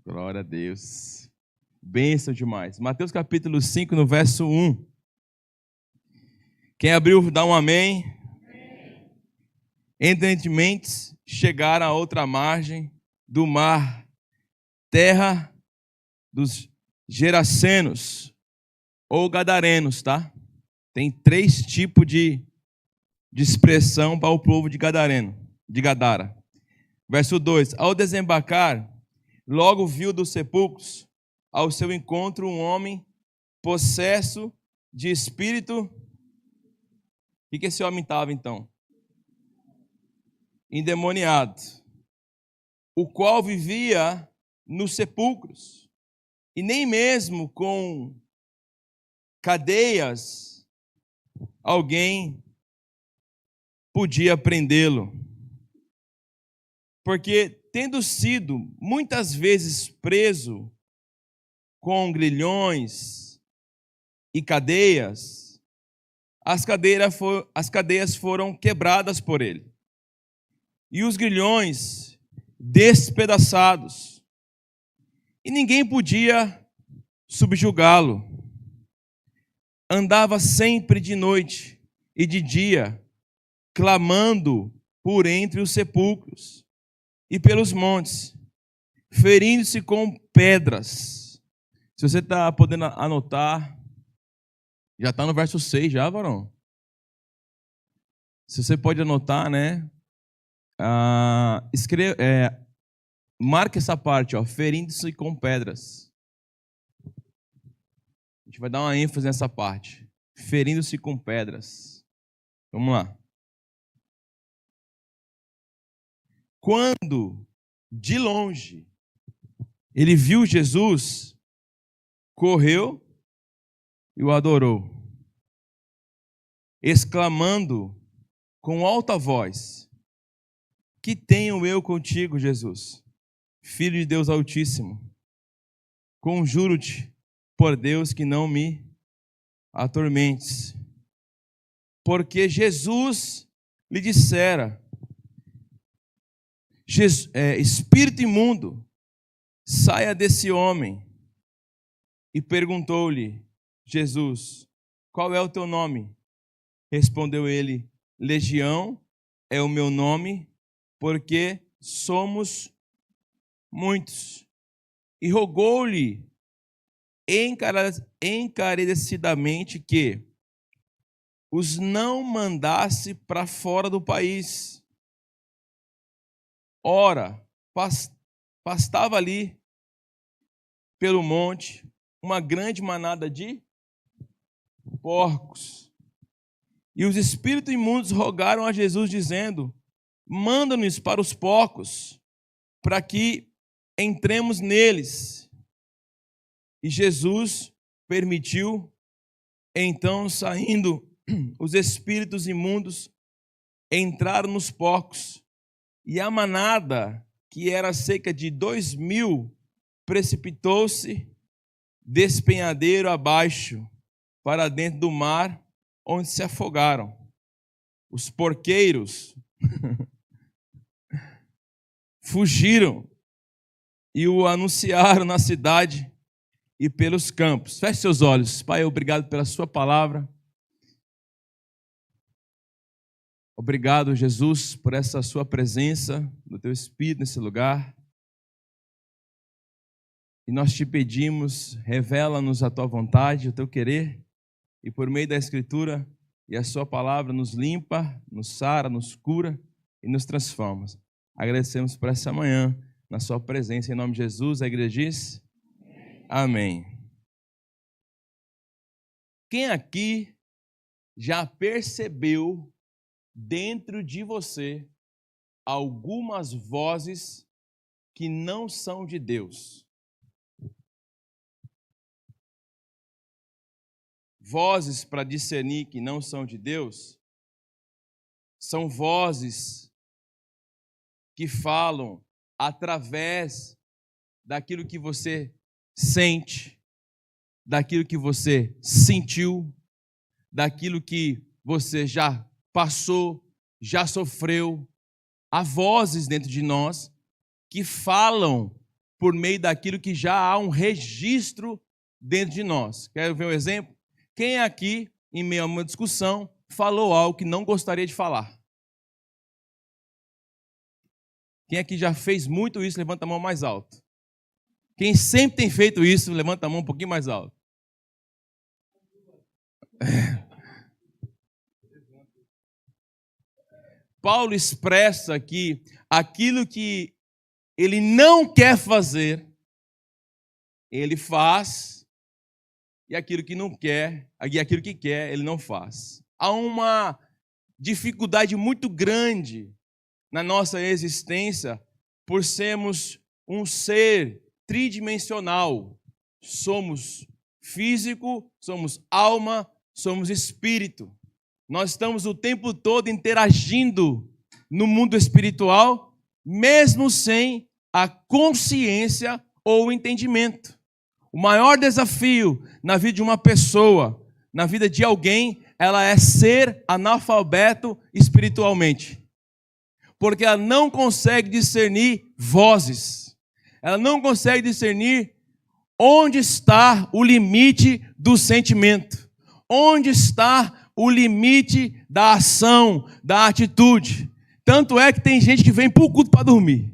Glória a Deus. Bênção demais. Mateus capítulo 5, no verso 1. Quem abriu, dá um amém. Amém. Entre mentes chegaram à outra margem do mar, terra dos Gerasenos ou Gadarenos, tá? Tem 3 tipos de expressão para o povo de Gadara. Verso 2. Ao desembarcar, logo viu dos sepulcros ao seu encontro um homem possesso de espírito. O que esse homem estava então? Endemoniado, o qual vivia nos sepulcros, e nem mesmo com cadeias alguém podia prendê-lo, porque tendo sido muitas vezes preso com grilhões e cadeias, as cadeias foram quebradas por ele, e os grilhões despedaçados, e ninguém podia subjugá-lo. Andava sempre de noite e de dia, clamando por entre os sepulcros e pelos montes, ferindo-se com pedras. Se você está podendo anotar, já está no verso 6 já, varão? Se você pode anotar, né? Marque essa parte, ó, ferindo-se com pedras. A gente vai dar uma ênfase nessa parte. Ferindo-se com pedras. Vamos lá. Quando, de longe, ele viu Jesus, correu e o adorou, exclamando com alta voz: que tenho eu contigo, Jesus, Filho de Deus Altíssimo? Conjuro-te por Deus que não me atormentes. Porque Jesus lhe dissera: espírito imundo, saia desse homem. E perguntou-lhe Jesus: qual é o teu nome? Respondeu ele: Legião é o meu nome, porque somos muitos. E rogou-lhe encarecidamente que os não mandasse para fora do país. Ora, pastava ali pelo monte uma grande manada de porcos. E os espíritos imundos rogaram a Jesus, dizendo: manda-nos para os porcos, para que entremos neles. E Jesus permitiu. Então, saindo os espíritos imundos, entraram nos porcos, e a manada, que era cerca de 2.000, precipitou-se despenhadeiro abaixo, para dentro do mar, onde se afogaram. Os porqueiros fugiram e o anunciaram na cidade e pelos campos. Feche seus olhos. Pai, obrigado pela sua palavra. Obrigado, Jesus, por essa sua presença, do teu Espírito nesse lugar. E nós te pedimos, revela-nos a tua vontade, o teu querer, e por meio da Escritura e a sua palavra nos limpa, nos sara, nos cura e nos transforma. Agradecemos por essa manhã, na sua presença, em nome de Jesus. A igreja diz: amém. Quem aqui já percebeu dentro de você algumas vozes que não são de Deus? Vozes para discernir que não são de Deus são vozes que falam através daquilo que você sente, daquilo que você sentiu, daquilo que você já passou, já sofreu. Há vozes dentro de nós que falam por meio daquilo que já há um registro dentro de nós. Quer ver um exemplo? Quem aqui, em meio a uma discussão, falou algo que não gostaria de falar? Quem aqui já fez muito isso, levanta a mão mais alto. Quem sempre tem feito isso, levanta a mão um pouquinho mais alto. Paulo expressa que aquilo que ele não quer fazer, ele faz, e aquilo que não quer, e aquilo que quer, ele não faz. Há uma dificuldade muito grande na nossa existência por sermos um ser tridimensional. Somos físico, somos alma, somos espírito. Nós estamos o tempo todo interagindo no mundo espiritual, mesmo sem a consciência ou o entendimento. O maior desafio na vida de uma pessoa, na vida de alguém, ela é ser analfabeto espiritualmente. Porque ela não consegue discernir vozes. Ela não consegue discernir onde está o limite do sentimento. Onde está o limite da ação, da atitude. Tanto é que tem gente que vem para o culto para dormir.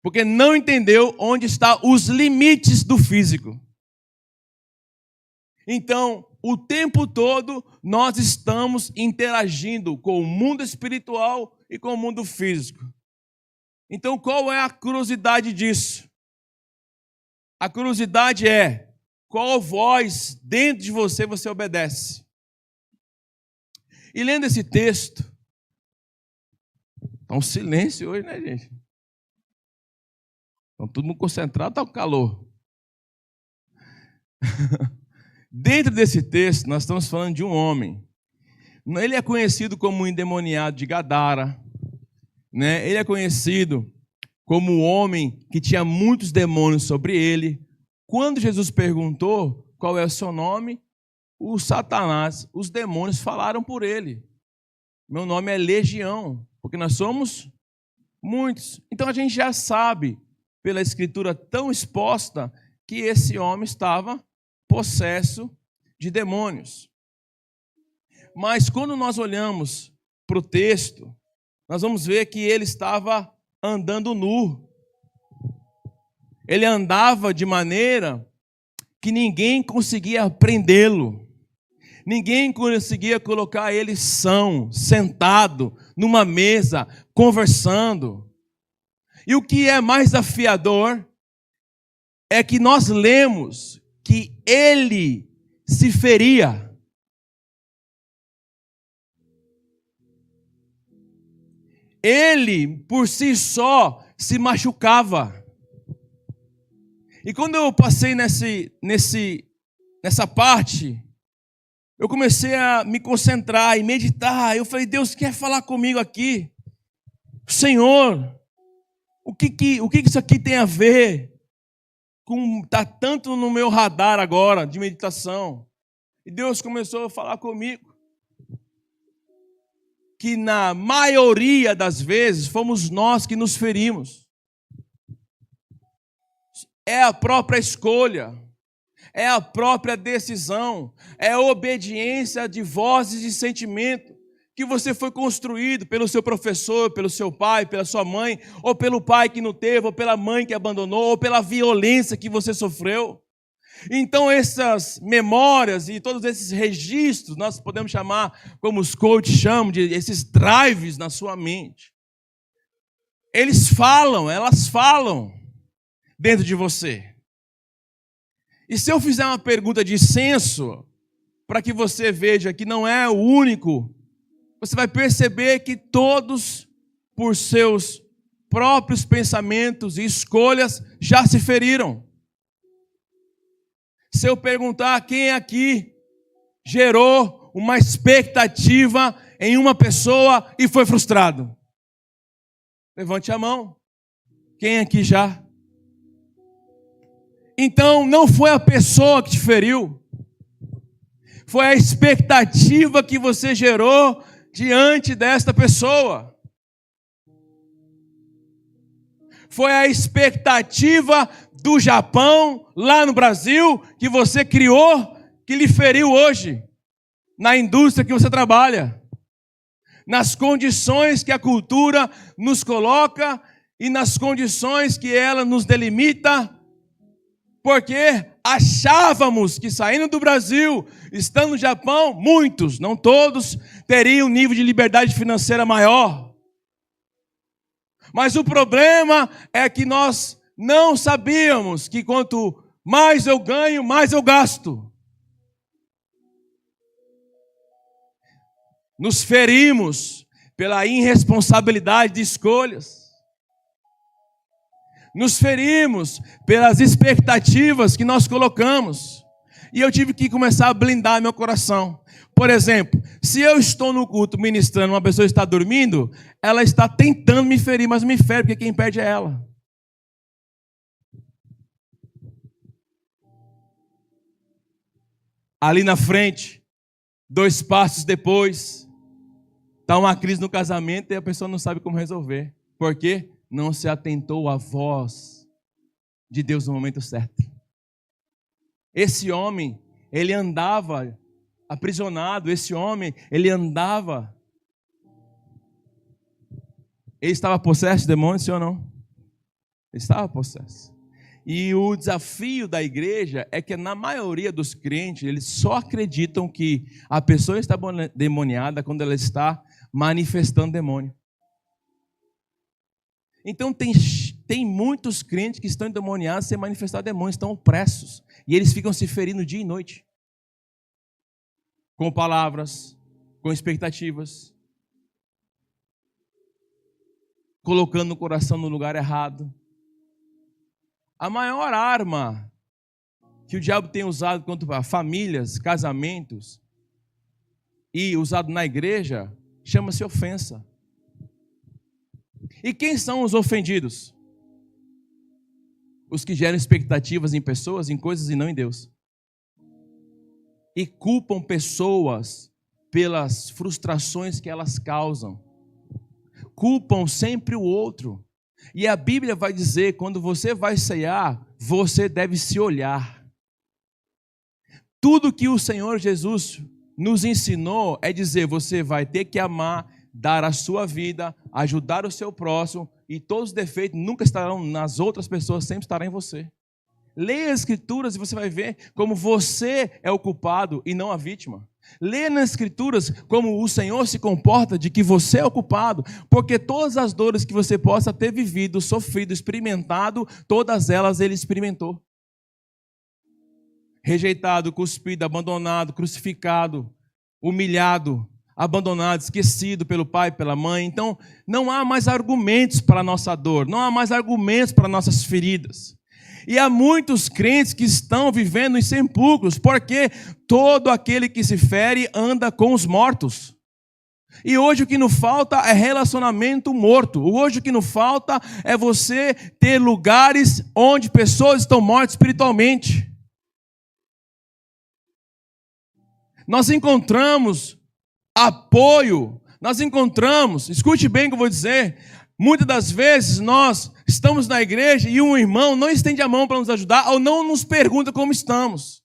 Porque não entendeu onde estão os limites do físico. Então, o tempo todo, nós estamos interagindo com o mundo espiritual e com o mundo físico. Então, qual é a curiosidade disso? A curiosidade é, qual voz dentro de você obedece? E lendo esse texto, está um silêncio hoje, né, gente? Estão todo mundo concentrado, está o calor. Dentro desse texto, nós estamos falando de um homem. Ele é conhecido como o endemoniado de Gadara, né? Ele é conhecido como o homem que tinha muitos demônios sobre ele. Quando Jesus perguntou qual é o seu nome, o Satanás, os demônios falaram por ele. Meu nome é Legião, porque nós somos muitos. Então a gente já sabe, pela escritura tão exposta, que esse homem estava possesso de demônios. Mas quando nós olhamos para o texto, nós vamos ver que ele estava andando nu. Ele andava de maneira que ninguém conseguia prendê-lo. Ninguém conseguia colocar ele são, sentado, numa mesa, conversando. E o que é mais desafiador é que nós lemos que ele se feria. Ele, por si só, se machucava. E quando eu passei nessa parte, eu comecei a me concentrar e meditar. Eu falei, Deus quer falar comigo aqui. Senhor, o que isso aqui tem a ver com tá tanto no meu radar agora de meditação? E Deus começou a falar comigo que na maioria das vezes fomos nós que nos ferimos. É a própria escolha, é a própria decisão, é a obediência de vozes e sentimento que você foi construído pelo seu professor, pelo seu pai, pela sua mãe, ou pelo pai que não teve, ou pela mãe que abandonou, ou pela violência que você sofreu. Então essas memórias e todos esses registros, nós podemos chamar, como os coaches chamam, de esses drives na sua mente. Elas falam dentro de você. E se eu fizer uma pergunta de senso, para que você veja que não é o único, você vai perceber que todos, por seus próprios pensamentos e escolhas, já se feriram. Se eu perguntar quem aqui gerou uma expectativa em uma pessoa e foi frustrado, levante a mão. Quem aqui já? Então, não foi a pessoa que te feriu, foi a expectativa que você gerou diante desta pessoa. foi a expectativa do Japão lá no Brasil que você criou, que lhe feriu hoje, na indústria que você trabalha, nas condições que a cultura nos coloca e nas condições que ela nos delimita, porque achávamos que saindo do Brasil, estando no Japão, muitos, não todos, teriam um nível de liberdade financeira maior. Mas o problema é que nós não sabíamos que quanto mais eu ganho, mais eu gasto. Nos ferimos pela irresponsabilidade de escolhas. Nos ferimos pelas expectativas que nós colocamos. E eu tive que começar a blindar meu coração. Por exemplo, se eu estou no culto ministrando, uma pessoa está dormindo, ela está tentando me ferir, mas me fere porque quem perde é ela. Ali na frente, 2 passos depois, está uma crise no casamento e a pessoa não sabe como resolver. Por quê? Não se atentou à voz de Deus no momento certo. Esse homem, ele andava aprisionado. Esse homem, ele andava. Ele estava possesso de demônios, sim ou não? Ele estava possesso. E o desafio da igreja é que na maioria dos crentes, eles só acreditam que a pessoa está demoniada quando ela está manifestando demônio. Então tem muitos crentes que estão endemoniados sem manifestar demônios, estão opressos. E eles ficam se ferindo dia e noite. Com palavras, com expectativas. Colocando o coração no lugar errado. A maior arma que o diabo tem usado contra famílias, casamentos, e usado na igreja, chama-se ofensa. E quem são os ofendidos? Os que geram expectativas em pessoas, em coisas e não em Deus. E culpam pessoas pelas frustrações que elas causam. Culpam sempre o outro. E a Bíblia vai dizer, quando você vai ceiar, você deve se olhar. Tudo que o Senhor Jesus nos ensinou é dizer, você vai ter que amar, dar a sua vida, ajudar o seu próximo, e todos os defeitos nunca estarão nas outras pessoas, sempre estarão em você. Leia as Escrituras e você vai ver como você é o culpado e não a vítima. Leia nas Escrituras como o Senhor se comporta de que você é o culpado, porque todas as dores que você possa ter vivido, sofrido, experimentado, todas elas ele experimentou. Rejeitado, cuspido, abandonado, crucificado, humilhado, abandonado, esquecido pelo pai, pela mãe. Então, não há mais argumentos para a nossa dor, não há mais argumentos para nossas feridas. E há muitos crentes que estão vivendo em sepulcros, porque todo aquele que se fere anda com os mortos. E hoje o que nos falta é relacionamento morto. Hoje o que nos falta é você ter lugares onde pessoas estão mortas espiritualmente. Nós encontramos apoio, nós encontramos, escute bem o que eu vou dizer, muitas das vezes nós estamos na igreja e um irmão não estende a mão para nos ajudar ou não nos pergunta como estamos.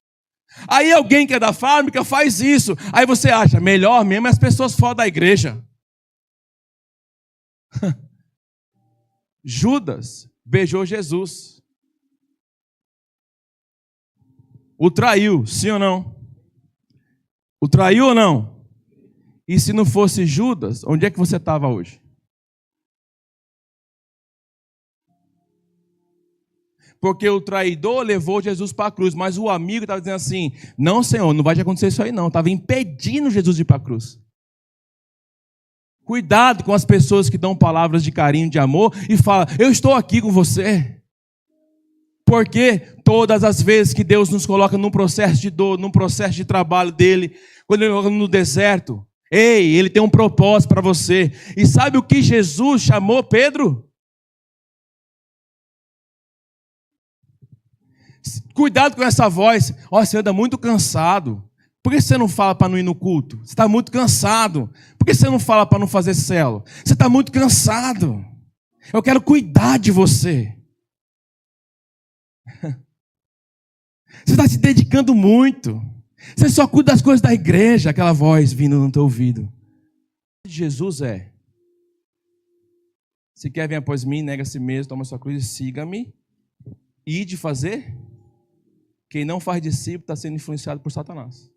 Aí alguém que é da fábrica faz isso, aí você acha, melhor mesmo é as pessoas fora da igreja. Judas beijou Jesus. O traiu, sim ou não? O traiu ou não? E se não fosse Judas, onde é que você estava hoje? Porque o traidor levou Jesus para a cruz, mas o amigo estava dizendo assim, não, Senhor, não vai te acontecer isso aí não. Estava impedindo Jesus de ir para a cruz. Cuidado com as pessoas que dão palavras de carinho, de amor e falam, eu estou aqui com você. Porque todas as vezes que Deus nos coloca num processo de dor, num processo de trabalho dele, quando ele coloca no deserto, ei, ele tem um propósito para você. E sabe o que Jesus chamou Pedro? Cuidado com essa voz. Ó, você anda muito cansado. Por que você não fala para não ir no culto? Você está muito cansado. Por que você não fala para não fazer célula? Você está muito cansado. Eu quero cuidar de você. Você está se dedicando muito. Você só cuida das coisas da igreja. Aquela voz vindo no teu ouvido. Jesus é: se quer vir após mim, nega a si mesmo, toma sua cruz e siga-me. E de fazer. Quem não faz discípulo está sendo influenciado por Satanás.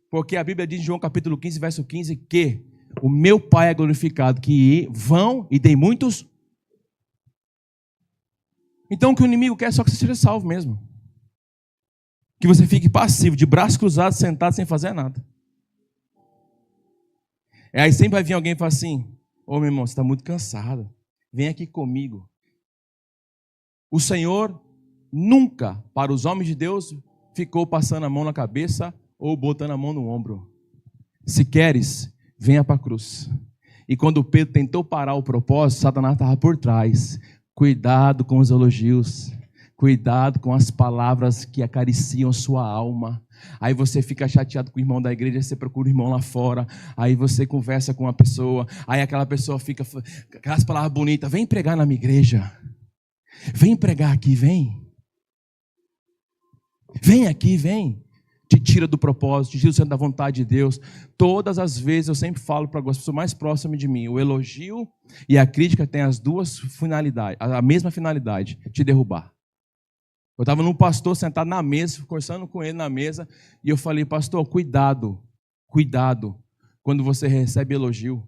Porque a Bíblia diz em João capítulo 15, verso 15, que o meu Pai é glorificado, que vão e deem muitos. Então o que o inimigo quer é só que você seja salvo mesmo. Que você fique passivo, de braços cruzados, sentado, sem fazer nada. Aí sempre vai vir alguém e falar assim: ô meu irmão, você está muito cansado, vem aqui comigo. O Senhor nunca, para os homens de Deus, ficou passando a mão na cabeça ou botando a mão no ombro. Se queres, venha para a cruz. E quando Pedro tentou parar o propósito, Satanás estava por trás. Cuidado com os elogios. Cuidado com as palavras que acariciam a sua alma. Aí você fica chateado com o irmão da igreja, você procura o irmão lá fora. Aí você conversa com uma pessoa. Aí aquela pessoa fica com aquelas palavras bonitas. Vem pregar na minha igreja. Vem pregar aqui, vem. Vem aqui, vem. Te tira do propósito, te tira do centro da vontade de Deus. Todas as vezes eu sempre falo para as pessoas mais próximas de mim: o elogio e a crítica têm as duas finalidades, a mesma finalidade, te derrubar. Eu estava num pastor sentado na mesa, conversando com ele na mesa, e eu falei: pastor, cuidado quando você recebe elogio.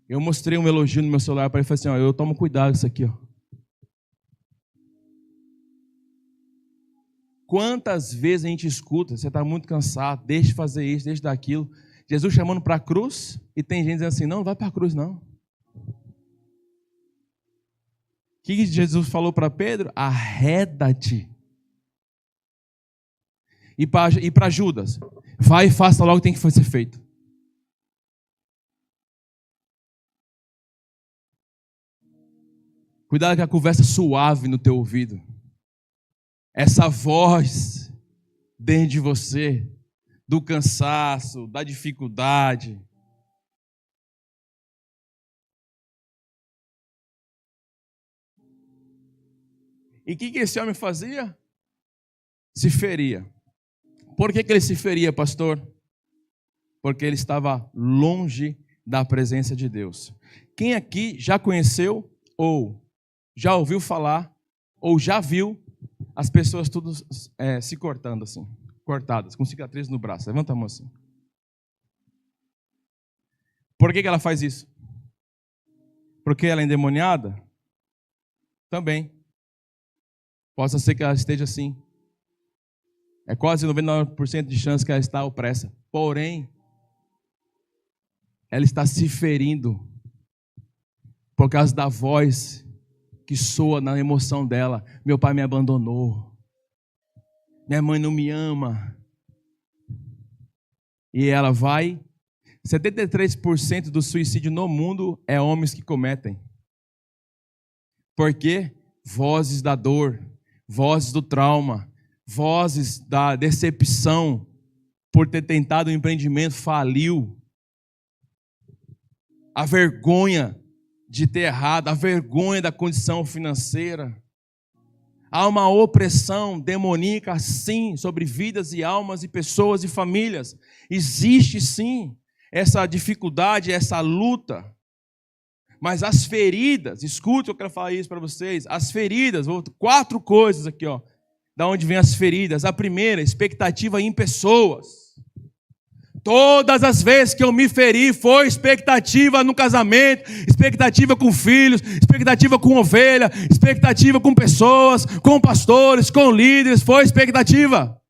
Eu mostrei um elogio no meu celular para ele e falei assim: ó, eu tomo cuidado com isso aqui, ó. Quantas vezes a gente escuta: você está muito cansado, deixe de fazer isso, deixe daquilo. Jesus chamando para a cruz, e tem gente dizendo assim: não vai para a cruz não. O que Jesus falou para Pedro? Arreda-te. E para Judas: vai e faça logo o que tem que ser feito. Cuidado com a conversa suave no teu ouvido. Essa voz dentro de você, do cansaço, da dificuldade. E o que esse homem fazia? Se feria. Por que ele se feria, pastor? Porque ele estava longe da presença de Deus. Quem aqui já conheceu, ou já ouviu falar, ou já viu as pessoas tudo se cortando assim, cortadas, com cicatrizes no braço? Levanta a mão assim. Por que ela faz isso? Porque ela é endemoniada? Também. Possa ser que ela esteja assim. É quase 99% de chance que ela está opressa. Porém, ela está se ferindo por causa da voz que soa na emoção dela: meu pai me abandonou, minha mãe não me ama. E ela vai. 73% do suicídio no mundo é homens que cometem. Por quê? Vozes da dor, vozes do trauma, vozes da decepção por ter tentado um empreendimento, faliu. A vergonha de ter errado, a vergonha da condição financeira. Há uma opressão demoníaca, sim, sobre vidas e almas e pessoas e famílias. Existe, sim, essa dificuldade, essa luta. Mas as feridas, escute, eu quero falar isso para vocês. As feridas, 4 coisas aqui, ó, da onde vem as feridas. A primeira, expectativa em pessoas. Todas as vezes que eu me feri, foi expectativa no casamento, expectativa com filhos, expectativa com ovelha, expectativa com pessoas, com pastores, com líderes, foi expectativa.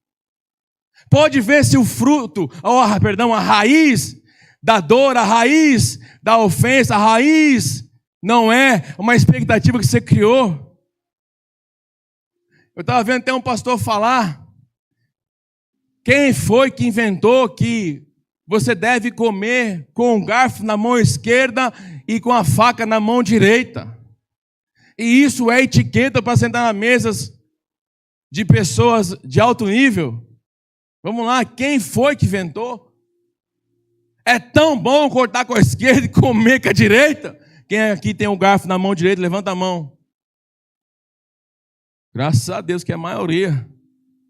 Pode ver se o fruto, a raiz da dor, a raiz da ofensa, a raiz não é uma expectativa que você criou. Eu estava vendo até um pastor falar: quem foi que inventou que você deve comer com o garfo na mão esquerda e com a faca na mão direita? E isso é etiqueta para sentar nas mesas de pessoas de alto nível? Vamos lá, quem foi que inventou? É tão bom cortar com a esquerda e comer com a direita? Quem aqui tem o garfo na mão direita, levanta a mão. Graças a Deus que é a maioria.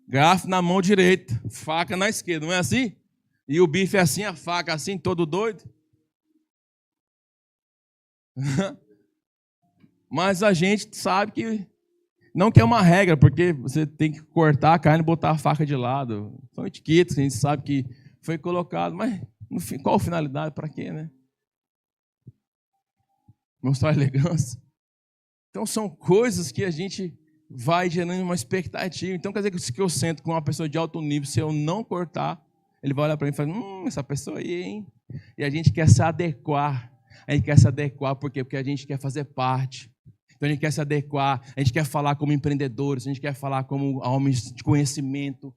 Garfo na mão direita, faca na esquerda, não é assim? E o bife é assim, a faca assim, todo doido. Mas a gente sabe que não que é uma regra, porque você tem que cortar a carne e botar a faca de lado. São etiquetas que a gente sabe que foi colocado, mas no fim, qual a finalidade? Para quê, né? Mostrar elegância. Então são coisas que a gente vai gerando uma expectativa. Então quer dizer que se eu sento com uma pessoa de alto nível, se eu não cortar, ele vai olhar para mim e falar, essa pessoa aí, hein? E a gente quer se adequar. A gente quer se adequar por quê? Porque a gente quer fazer parte. Então a gente quer se adequar, a gente quer falar como empreendedores, a gente quer falar como homens de conhecimento.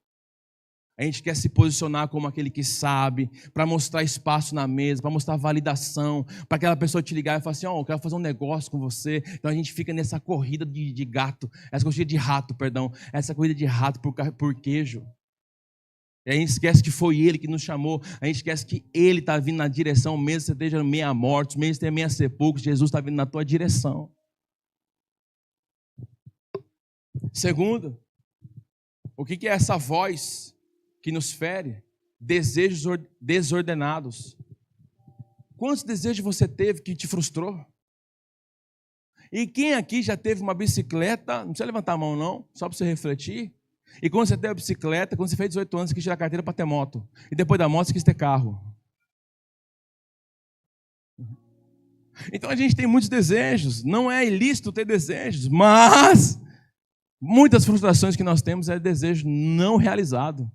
A gente quer se posicionar como aquele que sabe, para mostrar espaço na mesa, para mostrar validação, para aquela pessoa te ligar e falar assim, eu quero fazer um negócio com você. Então a gente fica nessa corrida de gato, essa corrida de rato, perdão, essa corrida de rato por queijo. E a gente esquece que foi Ele que nos chamou, a gente esquece que Ele está vindo na direção, mesmo que você esteja meia mortos, mesmo que você esteja meia sepulcros, Jesus está vindo na tua direção. Segundo, o que é essa voz que nos fere? Desejos desordenados. Quantos desejos você teve que te frustrou? E quem aqui já teve uma bicicleta, não precisa levantar a mão não, só para você refletir. E quando você teve a bicicleta, quando você fez 18 anos, você quis tirar a carteira para ter moto. E depois da moto, você quis ter carro. Então a gente tem muitos desejos, não é ilícito ter desejos, mas muitas frustrações que nós temos é desejo não realizado,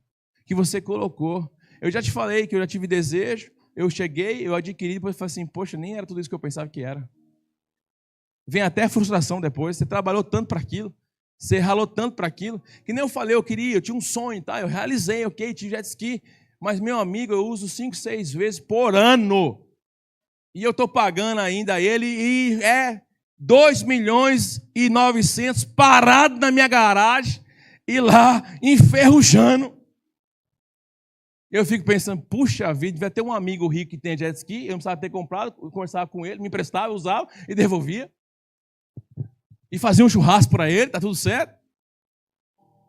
que você colocou. Eu já te falei que eu já tive desejo, eu cheguei, eu adquiri, depois falei assim, poxa, nem era tudo isso que eu pensava que era. Vem até a frustração depois, você trabalhou tanto para aquilo, você ralou tanto para aquilo, que nem eu falei, eu tinha um sonho, tá? Eu realizei, ok, tive jet ski, mas meu amigo, eu uso 5, 6 vezes por ano, e eu estou pagando ainda ele, e é 2.900.000 parado na minha garagem e lá enferrujando. Eu fico pensando, puxa vida, devia ter um amigo rico que tem jet ski, eu não precisava ter comprado, eu conversava com ele, me emprestava, usava e devolvia. E fazia um churrasco para ele, tá tudo certo.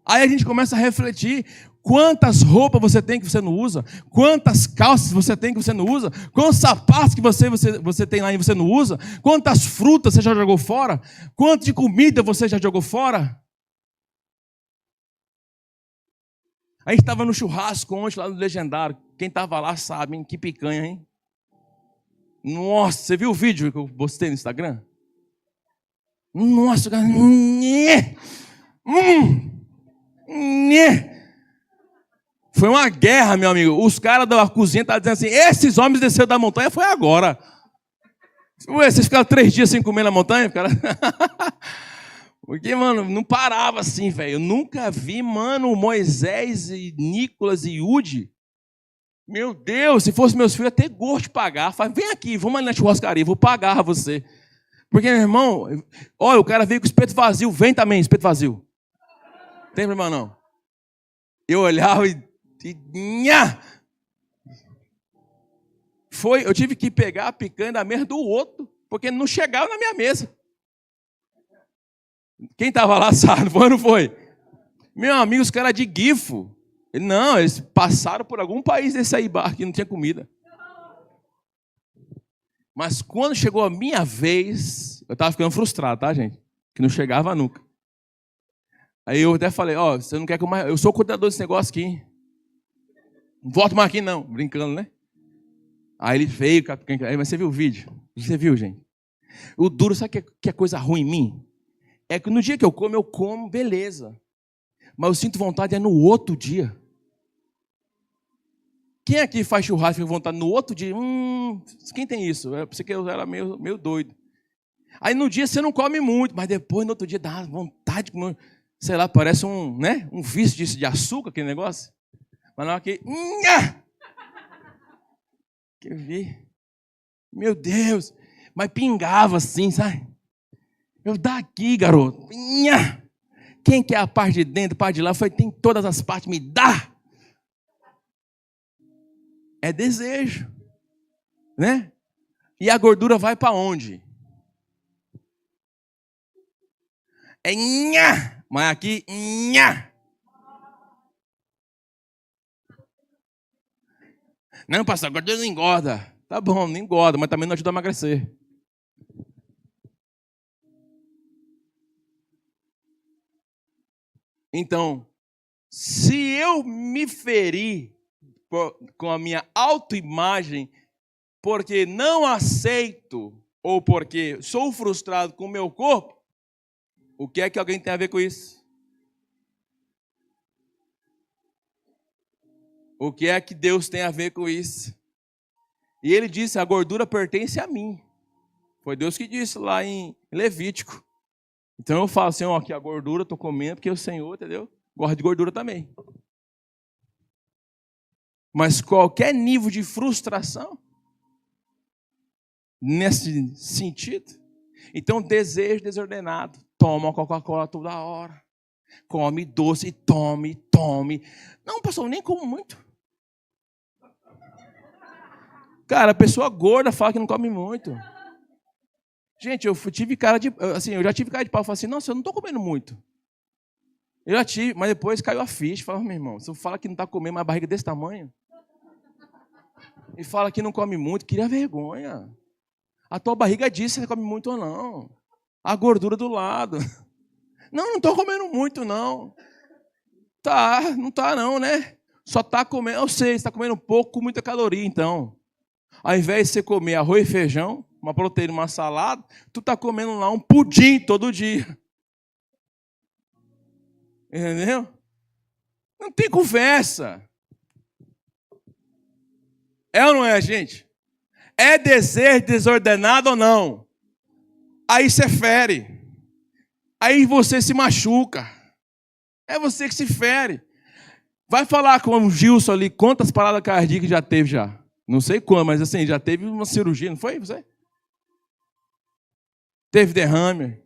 Aí a gente começa a refletir, quantas roupas você tem que você não usa, quantas calças você tem que você não usa, quantos sapatos que você tem lá e você não usa, quantas frutas você já jogou fora, quanto de comida você já jogou fora. A gente estava no churrasco ontem lá no Legendário, quem estava lá sabe, hein? Que picanha, hein? Nossa, você viu o vídeo que eu postei no Instagram? Nossa, cara. Foi uma guerra, meu amigo. Os caras da cozinha estavam dizendo assim, esses homens desceram da montanha, foi agora. Ué, vocês ficaram 3 dias sem comer na montanha? Cara? Porque, mano, não parava assim, velho. Eu nunca vi, mano, Moisés e Nicolas e Yudi. Meu Deus, se fosse meus filhos, eu ia ter gosto de pagar. Falei, vem aqui, vamos ali na churrascaria, vou pagar a você. Porque, meu irmão, olha, o cara veio com o espeto vazio, vem também, espeto vazio. Não tem problema não. Eu olhava e nha! Eu tive que pegar a picanha da mesa do outro, porque não chegava na minha mesa. Quem estava lá sabe, foi ou não foi? Meu amigo, os caras de Gifo. Não, eles passaram por algum país desse aí, bar, que não tinha comida. Mas quando chegou a minha vez, eu estava ficando frustrado, tá, gente? Que não chegava nunca. Aí eu até falei, você não quer que eu sou o coordenador desse negócio aqui. Não volto mais aqui não, brincando, né? Aí ele veio, mas você viu o vídeo? Você viu, gente? O duro, sabe que é coisa ruim em mim? É que no dia que eu como, beleza. Mas eu sinto vontade no outro dia. Quem aqui faz churrasco e fica vontade no outro dia? Quem tem isso? Eu pensei que eu era meio doido. Aí no dia você não come muito, mas depois no outro dia dá vontade de comer. Sei lá, parece um vício disso de açúcar, aquele negócio. Mas na hora que eu vi, meu Deus, mas pingava assim, sabe? Eu daqui, garoto. Quem quer a parte de dentro, a parte de lá? Tem todas as partes, me dá. É desejo, né? E a gordura vai para onde? É nha, mas aqui, nha. Não, pastor, a gordura não engorda. Tá bom, não engorda, mas também não ajuda a emagrecer. Então, se eu me ferir com a minha autoimagem, porque não aceito ou porque sou frustrado com o meu corpo, o que é que alguém tem a ver com isso? O que é que Deus tem a ver com isso? E ele disse, a gordura pertence a mim. Foi Deus que disse lá em Levítico. Então eu falo assim, ó, aqui a gordura eu estou comendo, porque o Senhor, entendeu? Gosta de gordura também. Mas qualquer nível de frustração, nesse sentido, então desejo desordenado, toma uma Coca-Cola toda hora, come doce, tome. Não, pastor, nem como muito. Cara, a pessoa gorda fala que não come muito. Gente, eu tive cara de, assim, eu já tive cara de pau, eu falei assim, nossa, eu não estou comendo muito. Eu já tive, mas depois caiu a ficha, falava, meu irmão, você fala que não está comendo, mas a barriga desse tamanho, e fala que não come muito, queria vergonha. A tua barriga diz se você come muito ou não. A gordura do lado. Não estou comendo muito, não. Não tá não, né? Só está comendo, eu sei, você está comendo pouco com muita caloria, então. Ao invés de você comer arroz e feijão, uma proteína, uma salada, tu está comendo lá um pudim todo dia. Entendeu? Não tem conversa. É ou não é, gente? É desejo desordenado ou não? Aí você fere. Aí você se machuca. É você que se fere. Vai falar com o Gilson ali, quantas paradas cardíacas já teve já? Não sei quando, mas assim, já teve uma cirurgia, não foi você? Teve derrame.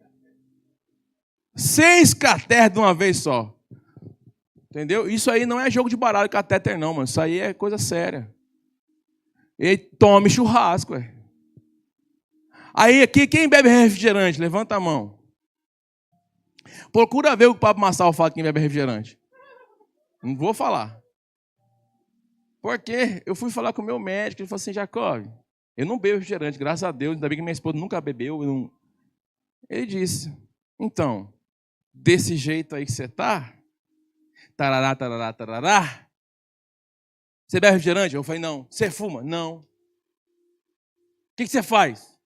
6 catéteres de uma vez só. Entendeu? Isso aí não é jogo de baralho catéter não, mano. Isso aí é coisa séria. E tome churrasco, ué. Aí aqui, quem bebe refrigerante? Levanta a mão. Procura ver o que o Pablo Massal fala de quem bebe refrigerante. Não vou falar. Porque eu fui falar com o meu médico, ele falou assim, Jacob, eu não bebo refrigerante, graças a Deus, ainda bem que minha esposa nunca bebeu. Ele disse, então, desse jeito aí que você tá, tarará, tarará, tarará, você bebe refrigerante? Eu falei, não. Você fuma? Não. O que você faz?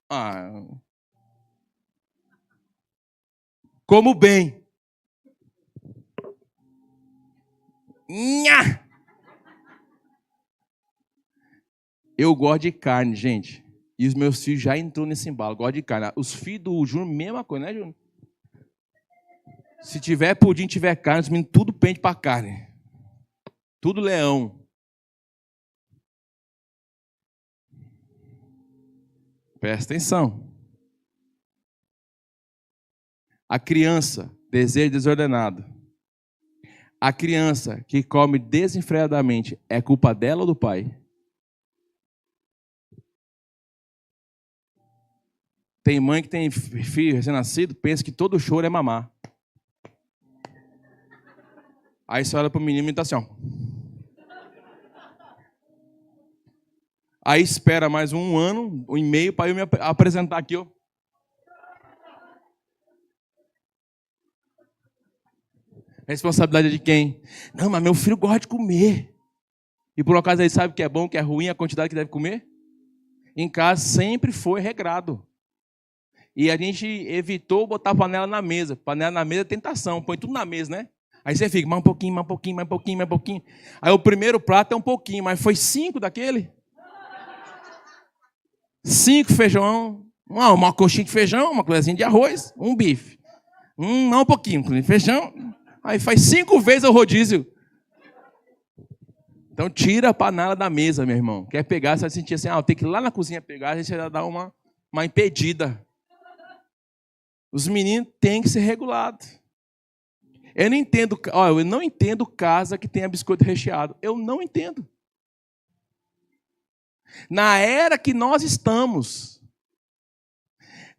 Como bem. Nha! Eu gosto de carne, gente. E os meus filhos já entrou nesse embalo. Gosto de carne. Os filhos do Júnior, mesma coisa, né, Júnior? Se tiver pudim, tiver carne, os meninos tudo pende para carne. Tudo leão. Presta atenção. A criança, desejo desordenado. A criança que come desenfreadamente, é culpa dela ou do pai? Tem mãe que tem filho recém-nascido, pensa que todo choro é mamar. Aí você olha para o menino e está assim, ó. Aí espera mais um ano, um e meio, para eu me apresentar aqui, ó. Responsabilidade é de quem? Não, mas meu filho gosta de comer. E por acaso ele sabe o que é bom, o que é ruim, a quantidade que deve comer? Em casa sempre foi regrado. E a gente evitou botar panela na mesa. Panela na mesa é tentação, põe tudo na mesa, né? Aí você fica, mais um pouquinho, mais um pouquinho, mais um pouquinho, mais um pouquinho. Aí o primeiro prato é um pouquinho, mas foi 5 daquele. 5 feijão, uma coxinha de feijão, uma colherzinha de arroz, um bife. Mais um pouquinho, de feijão. Aí faz 5 vezes o rodízio. Então tira a panela da mesa, meu irmão. Quer pegar, você vai sentir assim, eu tenho que ir lá na cozinha pegar, a gente vai dar uma impedida. Os meninos têm que ser regulados. Eu não entendo casa que tenha biscoito recheado. Eu não entendo. Na era que nós estamos,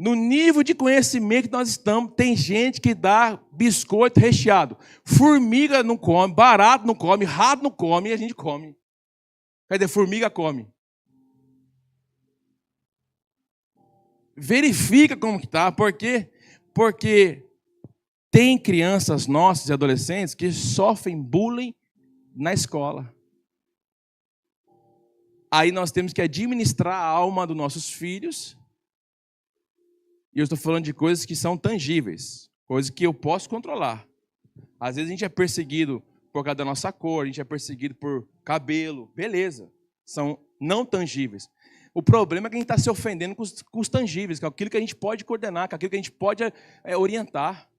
No nível de conhecimento que nós estamos, tem gente que dá biscoito recheado. Formiga não come, barato não come, rato não come, e a gente come. Quer dizer, formiga come. Verifica como que está. Por quê? Porque tem crianças nossas e adolescentes que sofrem bullying na escola. Aí nós temos que administrar a alma dos nossos filhos. E eu estou falando de coisas que são tangíveis, coisas que eu posso controlar. Às vezes a gente é perseguido por causa da nossa cor, a gente é perseguido por cabelo, beleza. São não tangíveis. O problema é que a gente está se ofendendo com os tangíveis, com aquilo que a gente pode coordenar, com aquilo que a gente pode orientar.